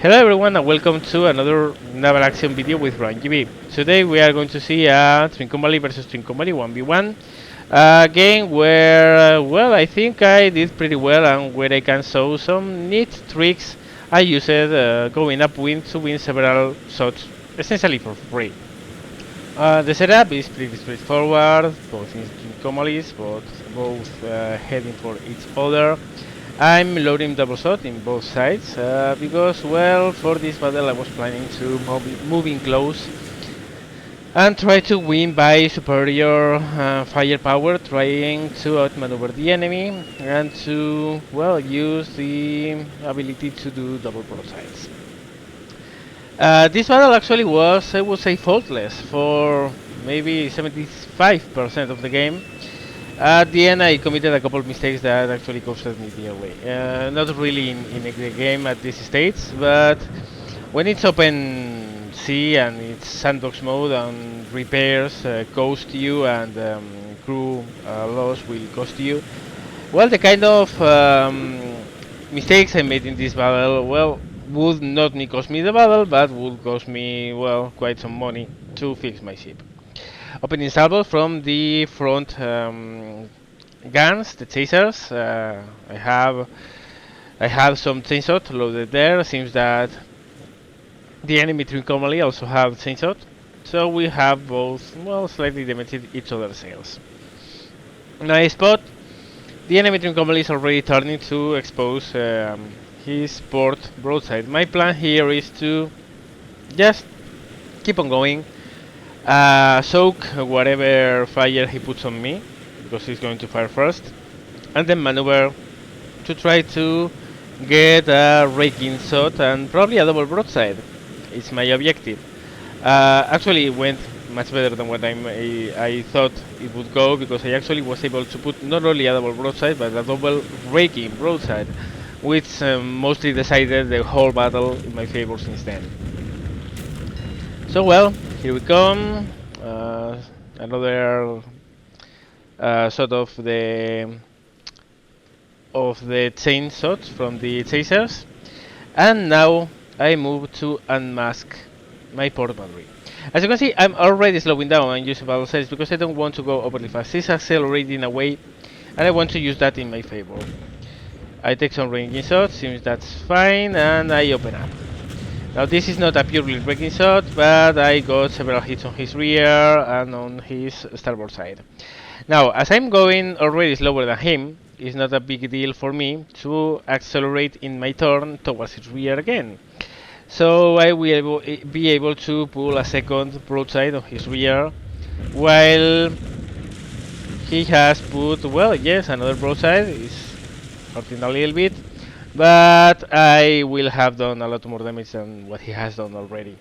Hello everyone and welcome to another Naval Action video with RunGB. Today we are going to see a Trincomalee versus Trincomalee 1v1 game where, well, I think I did pretty well and where I can show some neat tricks I used going upwind to win several shots essentially for free. The setup is pretty straightforward, both in Trincomalees, both heading for each other. I'm loading double shot in both sides because, well, for this battle I was planning to move in close and try to win by superior firepower, trying to outmaneuver the enemy and to, well, use the ability to do double broadsides. This battle actually was, I would say, faultless for maybe 75% of the game. At the end, I committed a couple of mistakes that actually costed me the away. Not really in the game at this stage, but when it's open sea and it's sandbox mode and repairs cost you and crew loss will cost you, well, the kind of mistakes I made in this battle, well, would not only cost me the battle, but would cost me, well, quite some money to fix my ship. Opening salvo from the front guns, the chasers. I have some chainshot loaded there. Seems that the enemy Trincomalee also have chainshot, so we have both, well, slightly damaged each other's sails. Now I spot the enemy Trincomalee is already turning to expose his port broadside. My plan here is to just keep on going. Soak whatever fire he puts on me, because he's going to fire first, and then maneuver to try to get a raking shot and probably a double broadside. It's my objective. Actually, it went much better than what I thought it would go, because I actually was able to put not only a double broadside but a double raking broadside, which mostly decided the whole battle in my favor since then. So, well, here we come. Another shot of the chain shots from the chasers, and now I move to unmask my port battery. As you can see, I'm already slowing down and using battle sails because I don't want to go overly fast. It's accelerating away, and I want to use that in my favor. I take some ranging shots, seems that's fine, and I open up. Now this is not a purely breaking shot, but I got several hits on his rear and on his starboard side. Now, as I'm going already slower than him, it's not a big deal for me to accelerate in my turn towards his rear again. So I will be able to pull a second broadside on his rear, while he has put, well, yes, another broadside. Is hurting a little bit, but I will have done a lot more damage than what he has done already.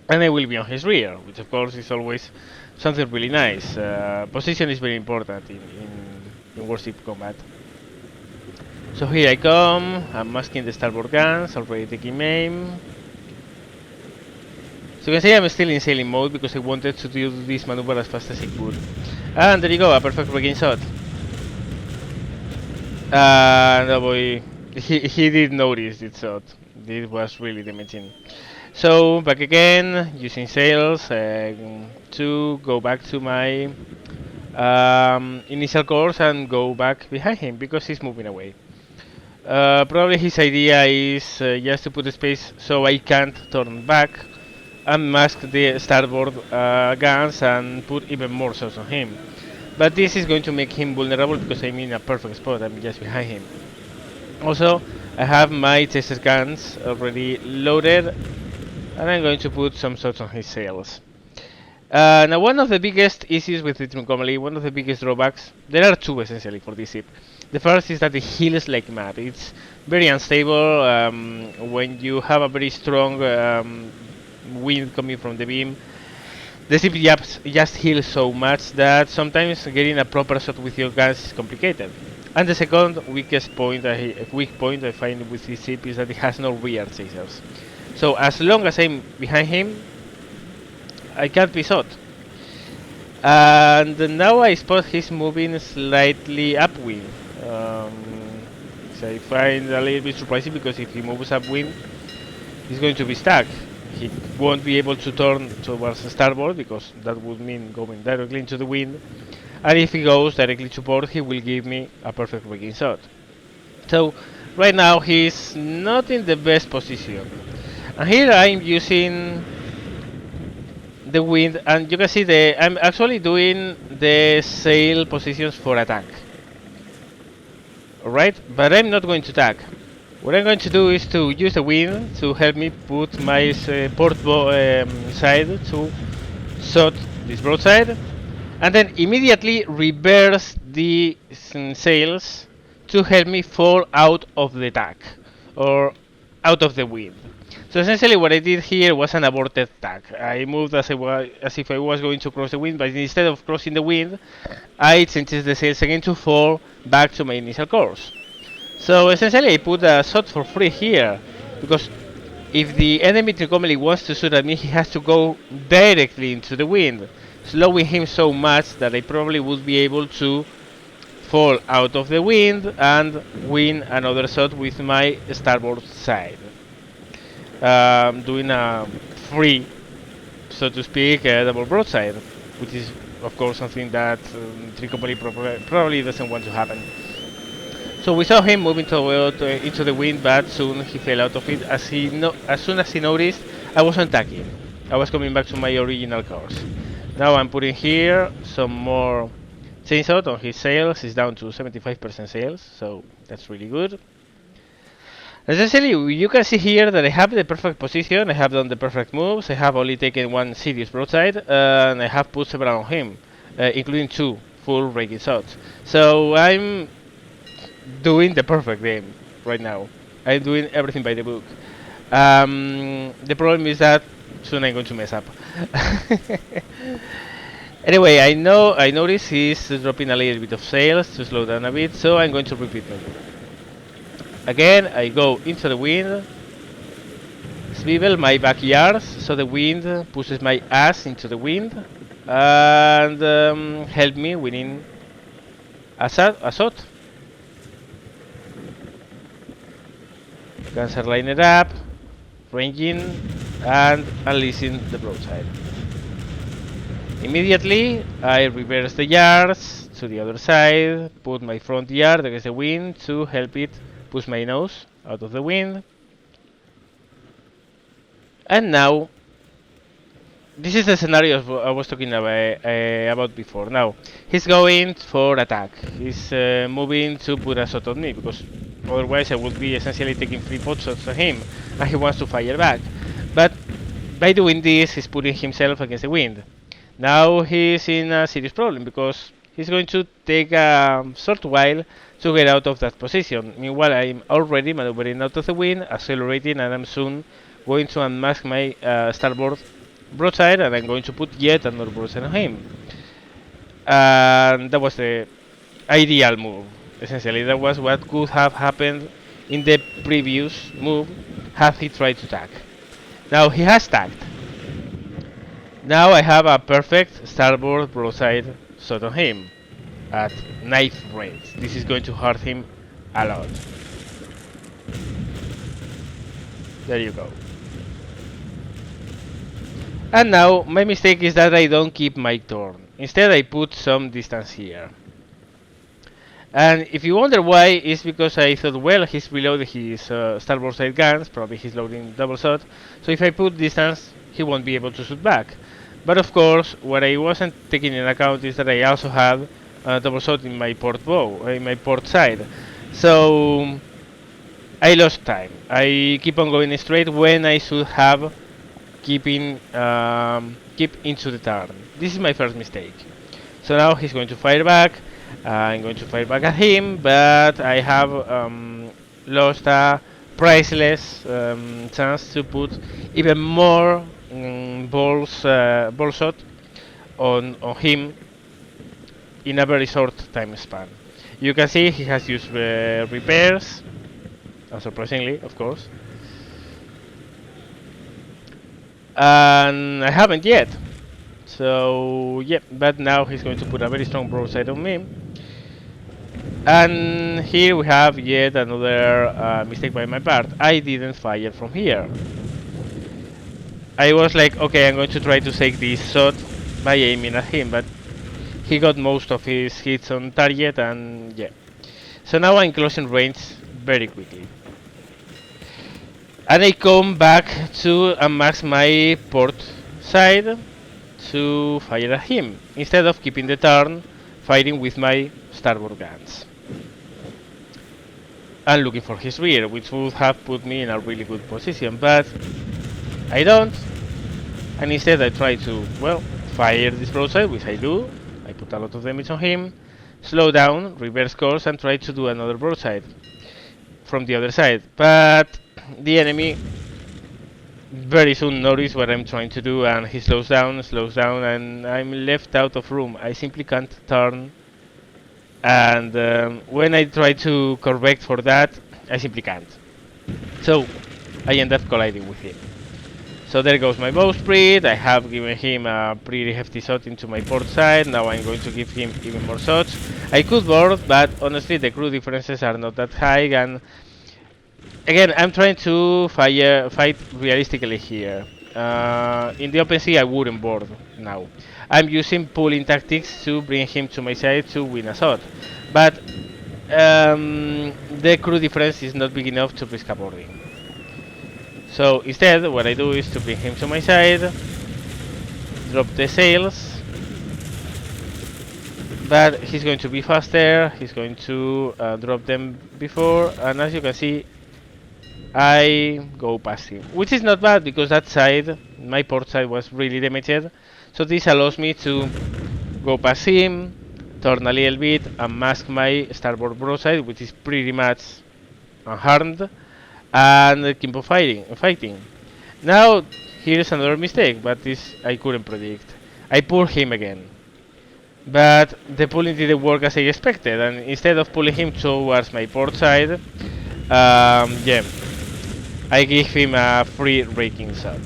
And I will be on his rear, which of course is always something really nice. Position is very important in warship combat. So here I come, I'm masking the starboard guns, already taking aim. So you can see I'm still in sailing mode because I wanted to do this maneuver as fast as I could. And there you go, a perfect breaking shot. No boy, he did notice this shot. This was really damaging. So back again, using sails to go back to my initial course and go back behind him because he's moving away. Probably his idea is just to put the space so I can't turn back and mask the starboard guns and put even more shots on him. But this is going to make him vulnerable because I'm in a perfect spot, I'm just behind him. Also, I have my chaser guns already loaded, and I'm going to put some shots on his sails. Now, one of the biggest issues with the Trincomalee, one of the biggest drawbacks, there are two essentially for this ship. The first is that it heals like mad. It's very unstable when you have a very strong wind coming from the beam. The ship just heals so much that sometimes getting a proper shot with your guns is complicated. And the second weak point I find with this ship is that it has no rear chasers. So as long as I'm behind him, I can't be shot. And now I spot he's moving slightly upwind. So I find a little bit surprising because if he moves upwind, he's going to be stuck. He won't be able to turn towards the starboard because that would mean going directly into the wind. And if he goes directly to port, he will give me a perfect rigging shot. So right now he's not in the best position. And here I'm using the wind, and you can see I'm actually doing the sail positions for attack. Alright, but I'm not going to attack. What I'm going to do is to use the wind to help me put my port side to shot this broadside, and then immediately reverse the sails to help me fall out of the tack or out of the wind. So essentially what I did here was an aborted tack. I moved as if I was going to cross the wind, but instead of crossing the wind, I changed the sails again to fall back to my initial course. So essentially I put a shot for free here, because if the enemy Trincomalee wants to shoot at me, he has to go directly into the wind, slowing him so much that I probably would be able to fall out of the wind and win another shot with my starboard side. Doing a free, so to speak, double broadside, which is of course something that Trincomalee probably doesn't want to happen. So we saw him moving toward into the wind, but soon he fell out of it. As soon as he noticed, I wasn't attacking. I was coming back to my original course. Now I'm putting here some more chainshot on his sails. He's down to 75% sails, so that's really good. Essentially, you can see here that I have the perfect position. I have done the perfect moves. I have only taken one serious broadside, and I have put several on him, including two full raking shots. So I'm doing the perfect game right now. I'm doing everything by the book. The problem is that soon I'm going to mess up. Anyway, I notice he's dropping a little bit of sails to slow down a bit, so I'm going to repeat my move. Again, I go into the wind, swivel my backyards so the wind pushes my ass into the wind, and help me winning a shot. Guns are lined up, ranging, and unleashing the broadside. Immediately, I reverse the yards to the other side, put my front yard against the wind to help it push my nose out of the wind. And now, this is the scenario I was talking about before. Now, he's going for attack. He's moving to put a shot on me, because otherwise I would be essentially taking 3 pot shots on him, and he wants to fire back. But by doing this, he's putting himself against the wind. Now he's in a serious problem, because he's going to take a short while to get out of that position. Meanwhile, I'm already maneuvering out of the wind, accelerating, and I'm soon going to unmask my starboard broadside, and I'm going to put yet another broadside on him. And that was the ideal move. Essentially, that was what could have happened in the previous move had he tried to tack. Now he has tacked. Now I have a perfect starboard broadside shot on him at knife range. This is going to hurt him a lot. There you go. And now my mistake is that I don't keep my turn. Instead I put some distance here. And if you wonder why, it's because I thought, well, he's reloading his starboard side guns, probably he's loading double shot, so if I put distance, he won't be able to shoot back. But of course, what I wasn't taking into account is that I also have double shot in my port bow, in my port side. So I lost time. I keep on going straight when I should have keep into the turn. This is my first mistake. So now he's going to fire back. I'm going to fire back at him, but I have lost a priceless chance to put even more ball shot on him in a very short time span. You can see he has used repairs, unsurprisingly, of course, and I haven't yet. So yeah, but now he's going to put a very strong broadside on me. And here we have yet another mistake by my part. I didn't fire from here. I was like, okay, I'm going to try to take this shot by aiming at him, but he got most of his hits on target, and yeah. So now I'm closing range very quickly. And I come back to max my port side to fire at him, instead of keeping the turn fighting with my starboard guns. And looking for his rear, which would have put me in a really good position, but I don't. And instead I try to, well, fire this broadside, which I do. I put a lot of damage on him, slow down, reverse course, and try to do another broadside from the other side. But the enemy very soon notice what I'm trying to do, and he slows down, and I'm left out of room. I simply can't turn, and when I try to correct for that, I simply can't. So I end up colliding with him. So there goes my bowsprit. I have given him a pretty hefty shot into my port side. Now I'm going to give him even more shots. I could board, but honestly the crew differences are not that high, and again, I'm trying to fight realistically here. In the open sea, I wouldn't board now. I'm using pulling tactics to bring him to my side to win a shot. But the crew difference is not big enough to risk a boarding. So instead, what I do is to bring him to my side, drop the sails, but he's going to be faster, he's going to drop them before, and as you can see, I go past him, which is not bad because that side, my port side, was really damaged. So this allows me to go past him, turn a little bit, and mask my starboard broadside, which is pretty much unharmed, and keep on fighting. Now, here's another mistake, but this I couldn't predict. I pull him again, but the pulling didn't work as I expected, and instead of pulling him towards my port side, yeah, I give him a free raking shot.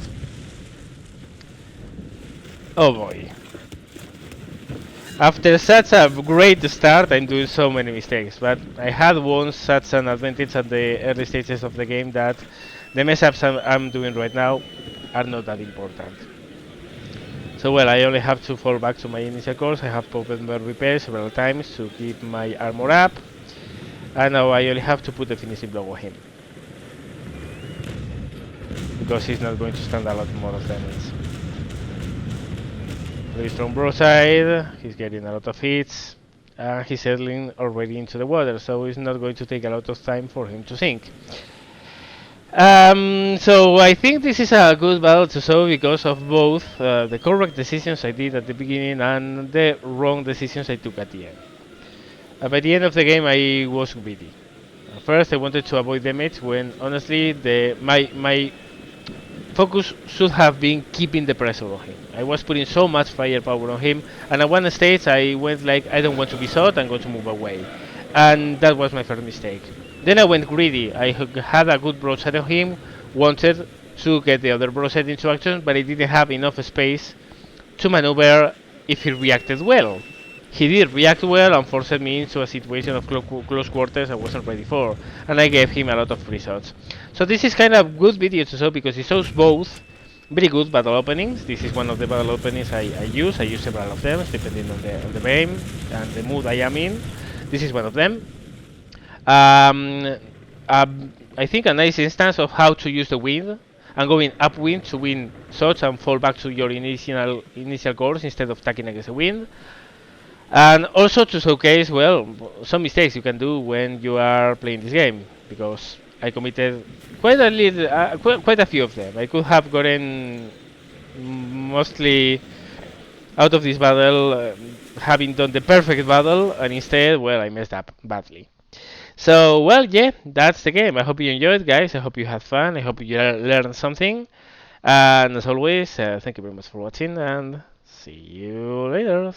Oh boy. After such a great start, I'm doing so many mistakes, but I had won such an advantage at the early stages of the game that the mess-ups I'm doing right now are not that important. So well, I only have to fall back to my initial course. I have popped more repairs several times to keep my armor up, and now I only have to put the finishing blow on him, because he's not going to stand a lot more of damage. Very strong broadside, he's getting a lot of hits, and he's settling already into the water, so it's not going to take a lot of time for him to sink. So I think this is a good battle to show because of both the correct decisions I did at the beginning and the wrong decisions I took at the end. By the end of the game I was greedy. First I wanted to avoid damage when honestly my focus should have been keeping the pressure on him. I was putting so much firepower on him, and at one stage I went like, I don't want to be shot, I'm going to move away. And that was my first mistake. Then I went greedy. I had a good broadside on him, wanted to get the other broadside into action, but I didn't have enough space to maneuver if he reacted well. He did react well and forced me into a situation of close quarters I wasn't ready for, and I gave him a lot of free shots. So this is kind of good video to show because it shows both very good battle openings. This is one of the battle openings I use. I use several of them depending on the game and the mood I am in. This is one of them. I think a nice instance of how to use the wind and going upwind to win shots and fall back to your initial course instead of tacking against the wind. And also to showcase, well, some mistakes you can do when you are playing this game, because I committed quite a few of them. I could have gotten mostly out of this battle having done the perfect battle, and instead, well, I messed up badly. So, well, yeah, that's the game. I hope you enjoyed, guys. I hope you had fun. I hope you learned something. And as always, thank you very much for watching, and see you later.